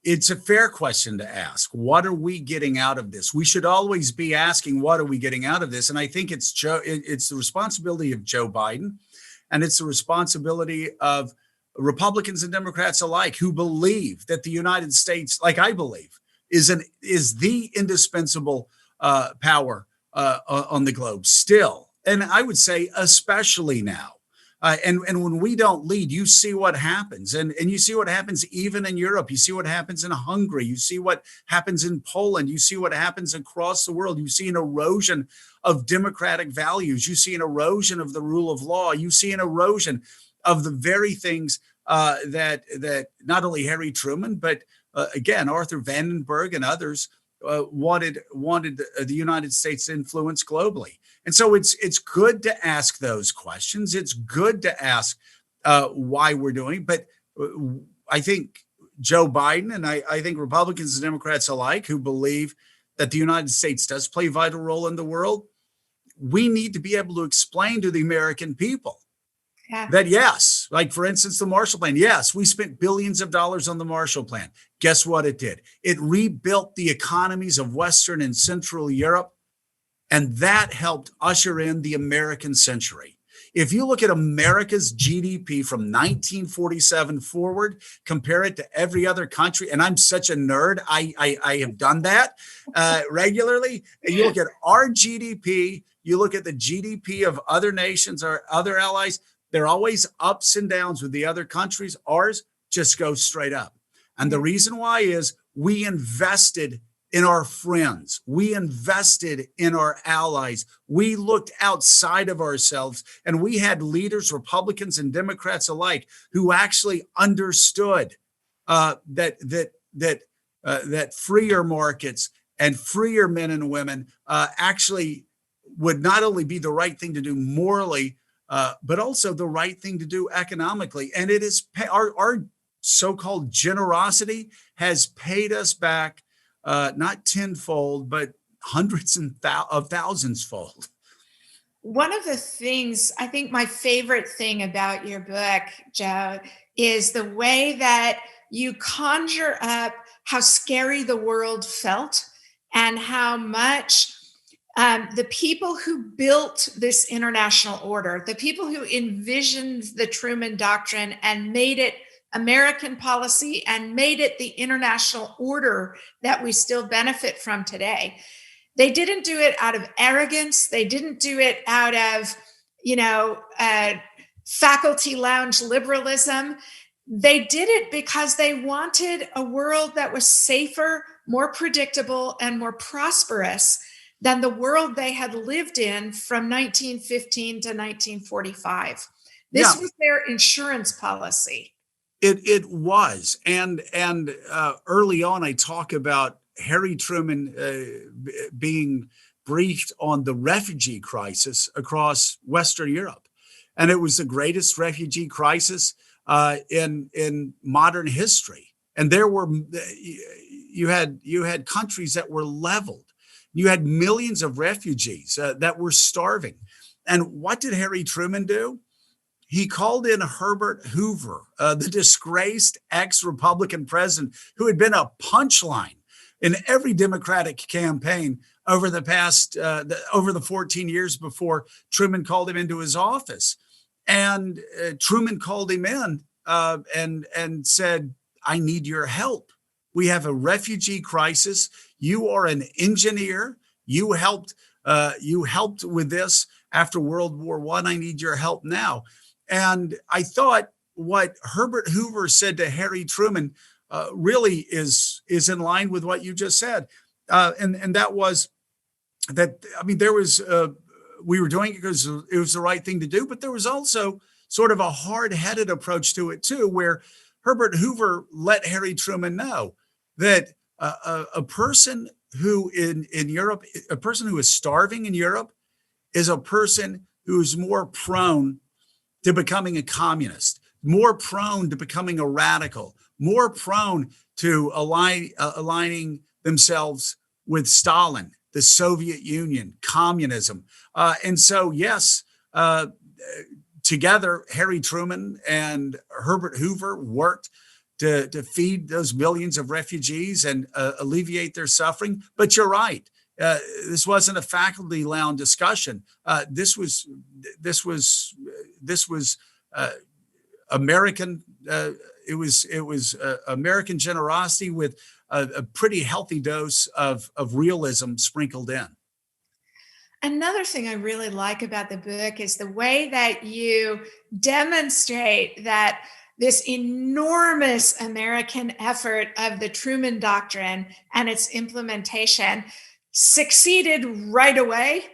it's a fair question to ask. What are we getting out of this? We should always be asking, what are we getting out of this? And I think it's the responsibility of Joe Biden, and it's the responsibility of Republicans and Democrats alike who believe that the United States, like I believe, is the indispensable power on the globe still. And I would say especially now. And when we don't lead, you see what happens. And you see what happens even in Europe. You see what happens in Hungary. You see what happens in Poland. You see what happens across the world. You see an erosion of democratic values. You see an erosion of the rule of law. You see an erosion of the very things that not only Harry Truman, but again, Arthur Vandenberg and others wanted the United States to influence globally. And so it's good to ask those questions. It's good to ask why we're doing. But I think Joe Biden and I think Republicans and Democrats alike who believe that the United States does play a vital role in the world, we need to be able to explain to the American people that yes, like for instance, the Marshall Plan. Yes, we spent billions of dollars on the Marshall Plan. Guess what it did? It rebuilt the economies of Western and Central Europe. And that helped usher in the American century. If you look at America's GDP from 1947 forward, compare it to every other country, and I'm such a nerd, I have done that regularly. And you look at our GDP, you look at the GDP of other nations or other allies, they're always ups and downs with the other countries. Ours just goes straight up. And the reason why is we invested in our friends. We invested in our allies. We looked outside of ourselves, and we had leaders, Republicans and Democrats alike, who actually understood that freer markets and freer men and women actually would not only be the right thing to do morally, but also the right thing to do economically. And it is our so-called generosity has paid us back. Not tenfold, but hundreds of thousands fold.
One of the things, I think my favorite thing about your book, Joe, is the way that you conjure up how scary the world felt and how much the people who built this international order, the people who envisioned the Truman Doctrine and made it American policy and made it the international order that we still benefit from today. They didn't do it out of arrogance. They didn't do it out of, faculty lounge liberalism. They did it because they wanted a world that was safer, more predictable, and more prosperous than the world they had lived in from 1915 to 1945. This was their insurance policy.
It was, and early on, I talk about Harry Truman being briefed on the refugee crisis across Western Europe, and it was the greatest refugee crisis in modern history. And there were you had countries that were leveled. You had millions of refugees that were starving. And what did Harry Truman do? He called in Herbert Hoover, the disgraced ex-Republican president who had been a punchline in every Democratic campaign over the past, over the 14 years before Truman called him into his office. And Truman called him in and said, I need your help. We have a refugee crisis. You are an engineer. You helped with this after World War I. I need your help now. And I thought what Herbert Hoover said to Harry Truman really is in line with what you just said, and that was that. I mean, there was we were doing it because it was the right thing to do, but there was also sort of a hard-headed approach to it too, where Herbert Hoover let Harry Truman know that a person who in Europe, a person who is starving in Europe, is a person who is more prone to becoming a communist, more prone to becoming a radical, more prone to aligning themselves with Stalin, the Soviet Union, communism. And so, yes, together, Harry Truman and Herbert Hoover worked to feed those millions of refugees and alleviate their suffering. But you're right. This wasn't a faculty lounge discussion. This was American. It was American generosity with a pretty healthy dose of realism sprinkled in.
Another thing I really like about the book is the way that you demonstrate that this enormous American effort of the Truman Doctrine and its implementation succeeded right away.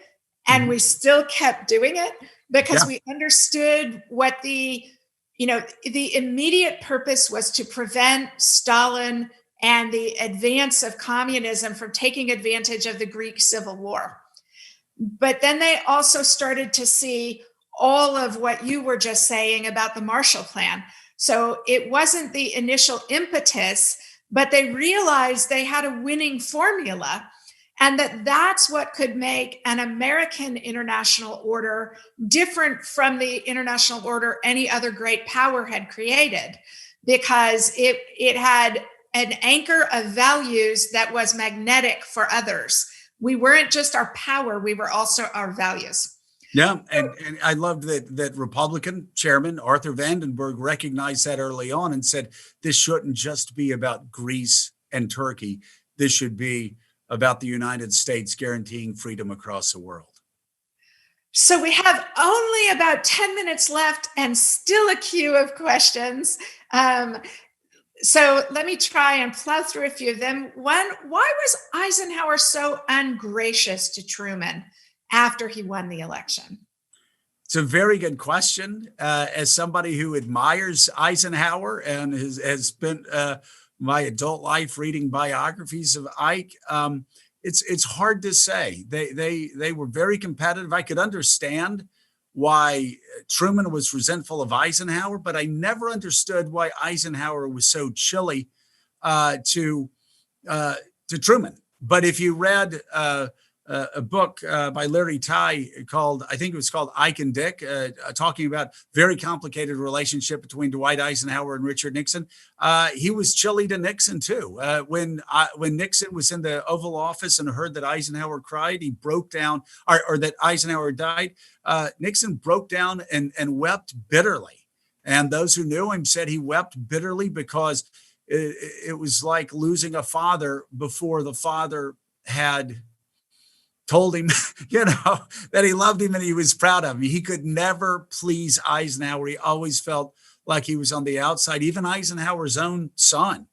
And we still kept doing it because we understood what the immediate purpose was to prevent Stalin and the advance of communism from taking advantage of the Greek Civil War. But then they also started to see all of what you were just saying about the Marshall Plan. So it wasn't the initial impetus, but they realized they had a winning formula and that's what could make an American international order different from the international order any other great power had created, because it had an anchor of values that was magnetic for others. We weren't just our power, we were also our values.
Yeah, and I loved that Republican Chairman Arthur Vandenberg recognized that early on and said, this shouldn't just be about Greece and Turkey. This should be about the United States guaranteeing freedom across the world.
So we have only about 10 minutes left and still a queue of questions. So let me try and plow through a few of them. One, why was Eisenhower so ungracious to Truman after he won the election?
It's a very good question. As somebody who admires Eisenhower and has spent my adult life reading biographies of Ike, it's hard to say. They were very competitive. I could understand why Truman was resentful of Eisenhower, but I never understood why Eisenhower was so chilly to Truman. But if you read a book by Larry Tye called, I think it was called Ike and Dick, talking about very complicated relationship between Dwight Eisenhower and Richard Nixon. He was chilly to Nixon too. When Nixon was in the Oval Office and heard that Eisenhower cried, he broke down, or that Eisenhower died. Nixon broke down and wept bitterly. And those who knew him said he wept bitterly because it was like losing a father before the father had told him, that he loved him and he was proud of him. He could never please Eisenhower. He always felt like he was on the outside. Even Eisenhower's own son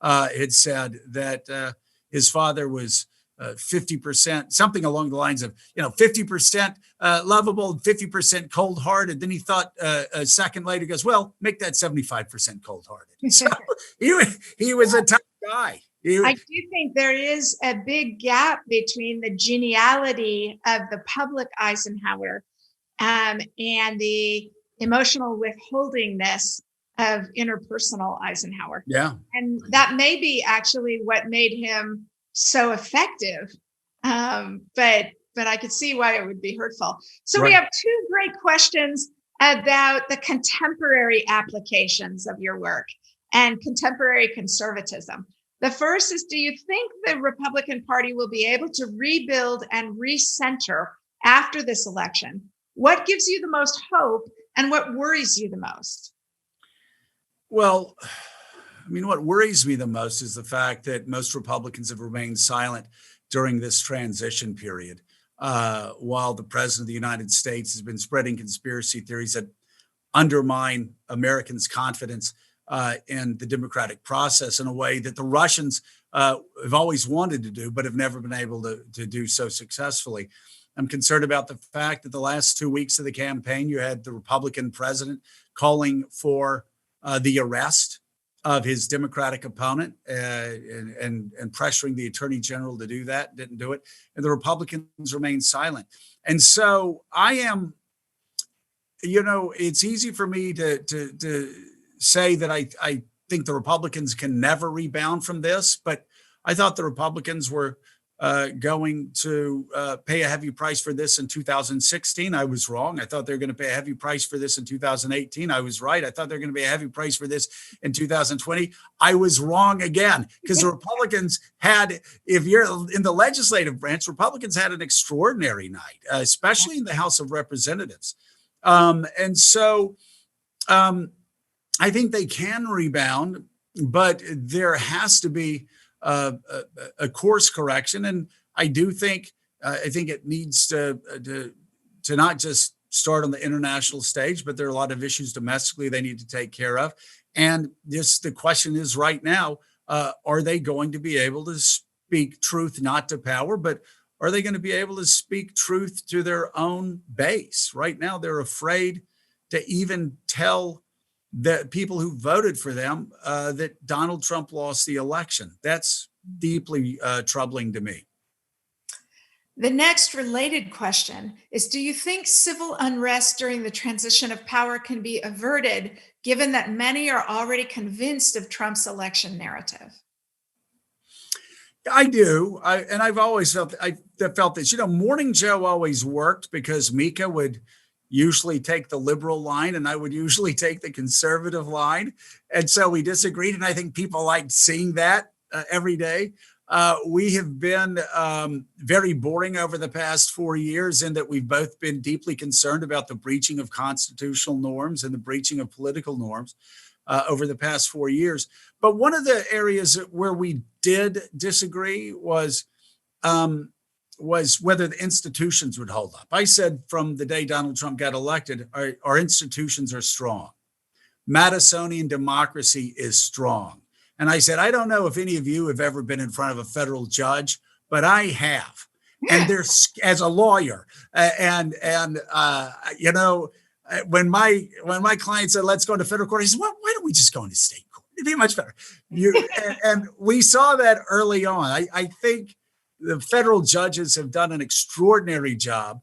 had said that his father was 50%, something along the lines of, 50% lovable and 50% cold-hearted. Then he thought a second later, goes, well, make that 75% cold-hearted. So he was a tough guy.
I do think there is a big gap between the geniality of the public Eisenhower and the emotional withholdingness of interpersonal Eisenhower.
Yeah.
And that may be actually what made him so effective. But I could see why it would be hurtful. So we have two great questions about the contemporary applications of your work and contemporary conservatism. The first is, do you think the Republican Party will be able to rebuild and recenter after this election? What gives you the most hope and what worries you the most?
Well, I mean, what worries me the most is the fact that most Republicans have remained silent during this transition period, while the president of the United States has been spreading conspiracy theories that undermine Americans' confidence in the democratic process in a way that the Russians have always wanted to do, but have never been able to do so successfully. I'm concerned about the fact that the last 2 weeks of the campaign, you had the Republican president calling for the arrest of his Democratic opponent and pressuring the attorney general to do that, didn't do it. And the Republicans remained silent. And so I am, it's easy for me to say that I think the Republicans can never rebound from this, but I thought the Republicans were going to pay a heavy price for this in 2016. I was wrong. I thought they were going to pay a heavy price for this in 2018. I was right. I thought they were going to pay a heavy price for this in 2020. I was wrong again, because the Republicans had, if you're in the legislative branch, Republicans had an extraordinary night, especially in the House of Representatives. And so I think they can rebound, but there has to be a course correction. And I do think, I think it needs to not just start on the international stage, but there are a lot of issues domestically they need to take care of. And the question is right now, are they going to be able to speak truth, not to power, but are they going to be able to speak truth to their own base? Right now, they're afraid to even tell the people who voted for them that Donald Trump lost the election. That's deeply troubling to me.
The next related question is, do you think civil unrest during the transition of power can be averted, given that many are already convinced of Trump's election narrative?
I do. I've always felt this. Morning Joe always worked because Mika would usually take the liberal line and I would usually take the conservative line. And so we disagreed. And I think people liked seeing that every day. We have been very boring over the past 4 years in that we've both been deeply concerned about the breaching of constitutional norms and the breaching of political norms over the past 4 years. But one of the areas where we did disagree was whether the institutions would hold up. I said from the day Donald Trump got elected, our institutions are strong. Madisonian democracy is strong. And I said, I don't know if any of you have ever been in front of a federal judge, but I have. Yeah. And there's, as a lawyer, when my client said, let's go to federal court, he said, well, why don't we just go into state court? It'd be much better. And we saw that early on. I think the federal judges have done an extraordinary job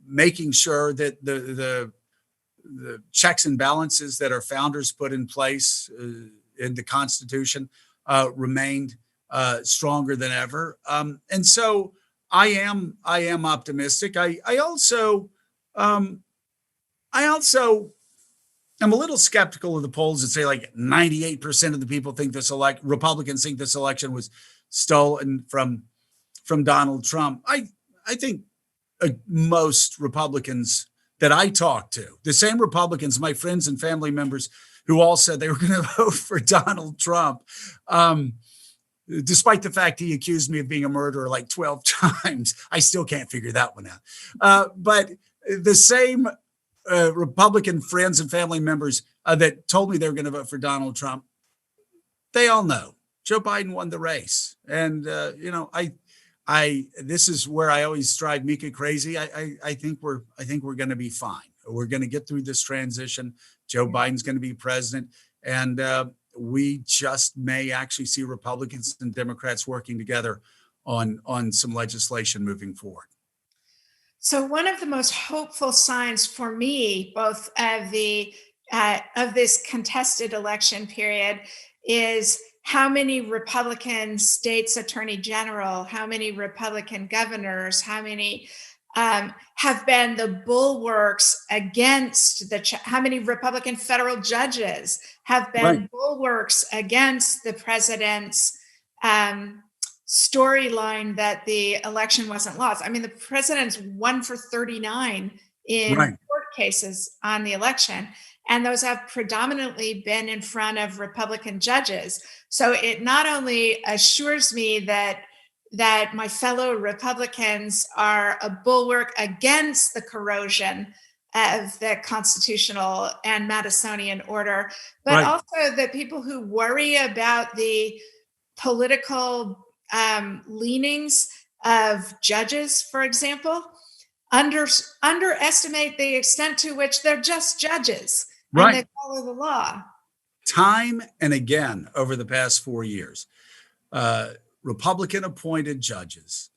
making sure that the checks and balances that our founders put in place in the Constitution remained stronger than ever. And so I am optimistic. I also am a little skeptical of the polls that say like 98% of the people think Republicans think this election was stolen from Donald Trump. I think most Republicans that I talked to, the same Republicans, my friends and family members who all said they were going to vote for Donald Trump, despite the fact he accused me of being a murderer like 12 times. I still can't figure that one out. But the same Republican friends and family members that told me they were going to vote for Donald Trump, they all know Joe Biden won the race. And, this is where I always drive Mika crazy. I think we're going to be fine. We're going to get through this transition. Joe Biden's going to be president. And we just may actually see Republicans and Democrats working together on some legislation moving forward.
So one of the most hopeful signs for me, both of this contested election period, is how many Republican states attorney general, how many Republican governors, how many have been the bulwarks against how many Republican federal judges have been bulwarks against the president's storyline that the election wasn't lost. I mean, the president's 1 for 39 in court cases on the election. And those have predominantly been in front of Republican judges. So it not only assures me that my fellow Republicans are a bulwark against the corrosion of the constitutional and Madisonian order, but
Right.
also that people who worry about the political leanings of judges, for example, underestimate the extent to which they're just judges and
Right.
they follow the law.
Time and again over the past 4 years, Republican appointed judges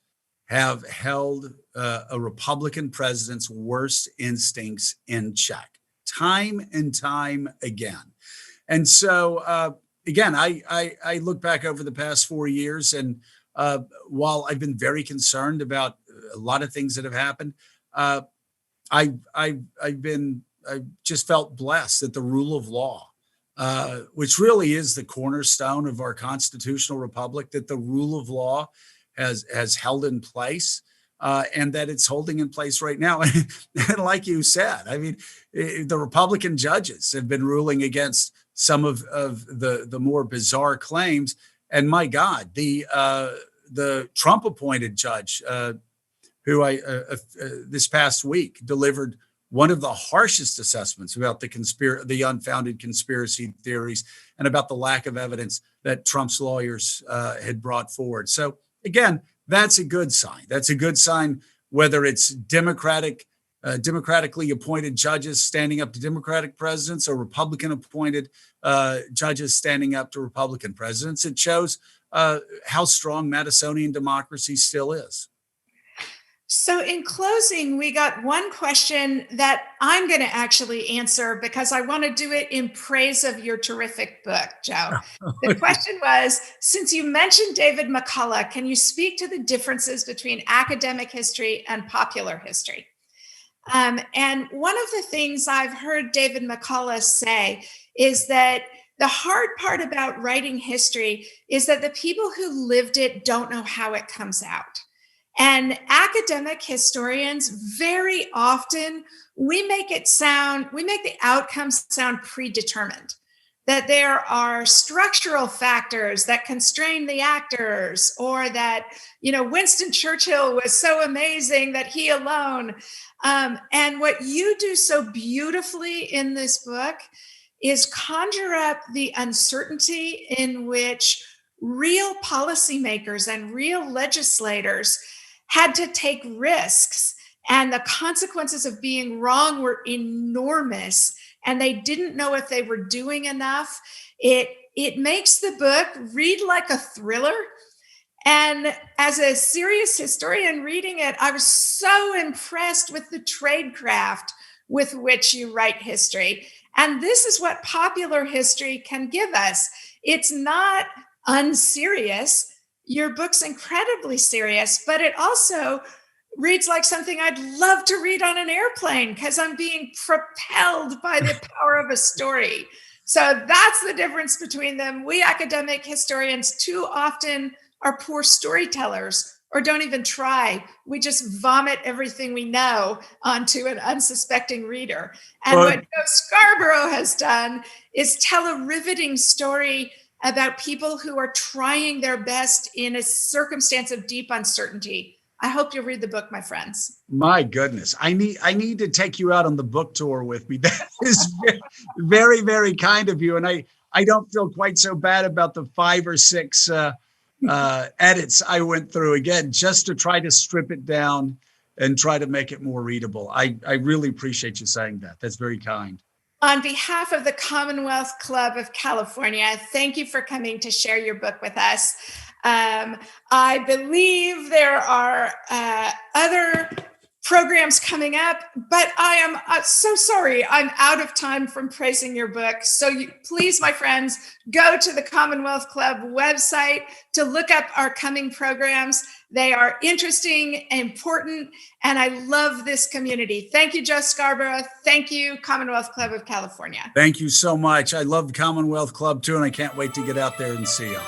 have held a Republican president's worst instincts in check, time and time again. And so, again, I look back over the past 4 years, and while I've been very concerned about a lot of things that have happened, uh, I've just felt blessed that the rule of law, which really is the cornerstone of our constitutional republic, that the rule of law has held in place, and that it's holding in place right now. And like you said, I mean, the Republican judges have been ruling against some of the more bizarre claims. And my God, the Trump appointed judge, who this past week delivered one of the harshest assessments about the unfounded conspiracy theories and about the lack of evidence that Trump's lawyers had brought forward. So again, that's a good sign. That's a good sign, whether it's democratically appointed judges standing up to Democratic presidents or Republican appointed judges standing up to Republican presidents. It shows how strong Madisonian democracy still is.
So, in closing, we got one question that I'm going to actually answer because I want to do it in praise of your terrific book, Joe. The question was, since you mentioned David McCullough, can you speak to the differences between academic history and popular history? And one of the things I've heard David McCullough say is that the hard part about writing history is that the people who lived it don't know how it comes out. And academic historians, very often, we make the outcomes sound predetermined, that there are structural factors that constrain the actors, or that, Winston Churchill was so amazing that he alone. And what you do so beautifully in this book is conjure up the uncertainty in which real policymakers and real legislators had to take risks, and the consequences of being wrong were enormous, and they didn't know if they were doing enough. It makes the book read like a thriller. And as a serious historian reading it, I was so impressed with the tradecraft with which you write history. And this is what popular history can give us. It's not unserious. Your book's incredibly serious, but it also reads like something I'd love to read on an airplane because I'm being propelled by the power of a story. So that's the difference between them. We academic historians too often are poor storytellers or don't even try. We just vomit everything we know onto an unsuspecting reader. And what Joe Scarborough has done is tell a riveting story about people who are trying their best in a circumstance of deep uncertainty. I hope you'll read the book, my friends.
My goodness, I need to take you out on the book tour with me. That is very, very kind of you, and I don't feel quite so bad about the 5 or 6 edits I went through again, just to try to strip it down and try to make it more readable. I really appreciate you saying that. That's very kind.
On behalf of the Commonwealth Club of California, thank you for coming to share your book with us. I believe there are other programs coming up, but I am so sorry I'm out of time from praising your book. So please, my friends, go to the Commonwealth Club website to look up our coming programs. They are interesting, important, and I love this community. Thank you, Joe Scarborough. Thank you, Commonwealth Club of California.
Thank you so much. I love the Commonwealth Club too, and I can't wait to get out there and see you.